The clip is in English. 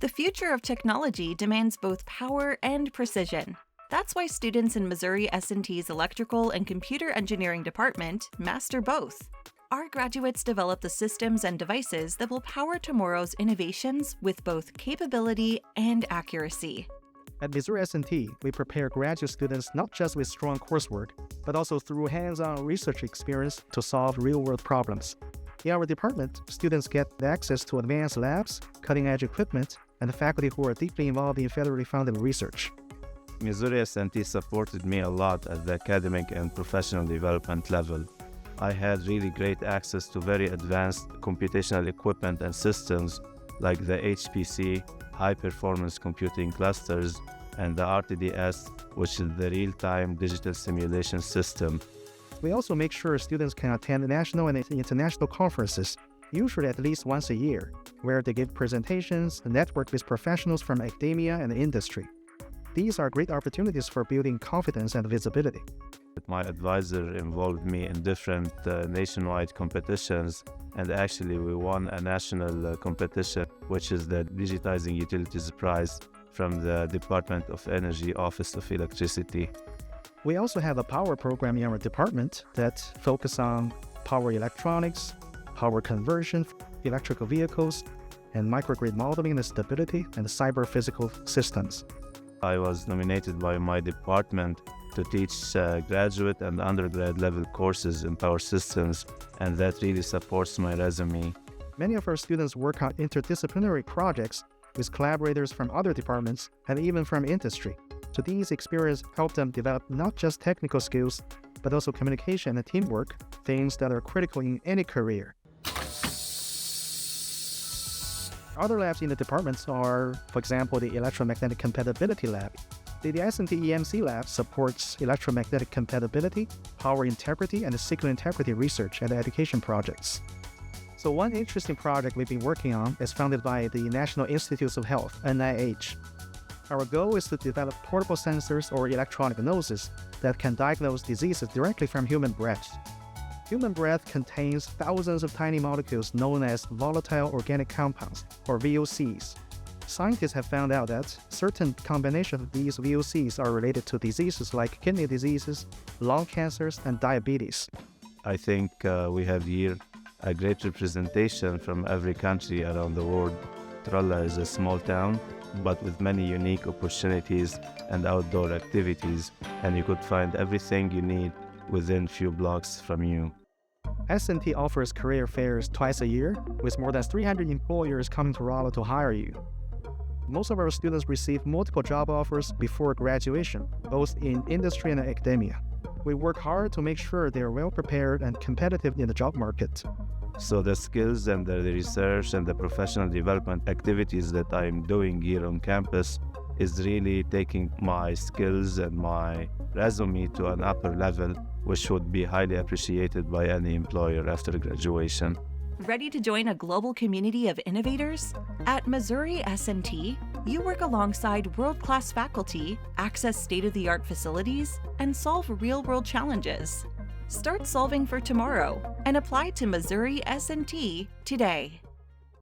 The future of technology demands both power and precision. That's why students in Missouri S&T's Electrical and Computer Engineering Department master both. Our graduates develop the systems and devices that will power tomorrow's innovations with both capability and accuracy. At Missouri S&T, we prepare graduate students not just with strong coursework, but also through hands-on research experience to solve real-world problems. In our department, students get access to advanced labs, cutting-edge equipment, and faculty who are deeply involved in federally funded research. Missouri S&T supported me a lot at the academic and professional development level. I had really great access to very advanced computational equipment and systems like the HPC, high-performance computing clusters, and the RTDS, which is the real-time digital simulation system. We also make sure students can attend national and international conferences, usually at least once a year, where they give presentations and network with professionals from academia and industry. These are great opportunities for building confidence and visibility. My advisor involved me in different nationwide competitions, and actually we won a national competition, which is the Digitizing Utilities Prize from the Department of Energy Office of Electricity. We also have a power program in our department that focuses on power electronics, power conversion, electrical vehicles, and microgrid modeling and stability, and cyber physical systems. I was nominated by my department to teach graduate and undergrad level courses in power systems, and that really supports my resume. Many of our students work on interdisciplinary projects with collaborators from other departments and even from industry. So these experiences help them develop not just technical skills, but also communication and teamwork, things that are critical in any career. Other labs in the departments are, for example, the Electromagnetic Compatibility Lab. The S&T EMC lab supports electromagnetic compatibility, power integrity, and signal integrity research and education projects. So one interesting project we've been working on is funded by the National Institutes of Health, NIH. Our goal is to develop portable sensors or electronic noses that can diagnose diseases directly from human breath. Human breath contains thousands of tiny molecules known as volatile organic compounds, or VOCs. Scientists have found out that certain combinations of these VOCs are related to diseases like kidney diseases, lung cancers, and diabetes. I think we have here a great representation from every country around the world. Rolla is a small town, but with many unique opportunities and outdoor activities, and you could find everything you need within few blocks from you. S&T offers career fairs twice a year, with more than 300 employers coming to Rolla to hire you. Most of our students receive multiple job offers before graduation, both in industry and academia. We work hard to make sure they are well prepared and competitive in the job market. So the skills and the research and the professional development activities that I'm doing here on campus is really taking my skills and my resume to an upper level, which would be highly appreciated by any employer after graduation. Ready to join a global community of innovators? At Missouri S&T, you work alongside world-class faculty, access state-of-the-art facilities, and solve real-world challenges. Start solving for tomorrow and apply to Missouri S&T today.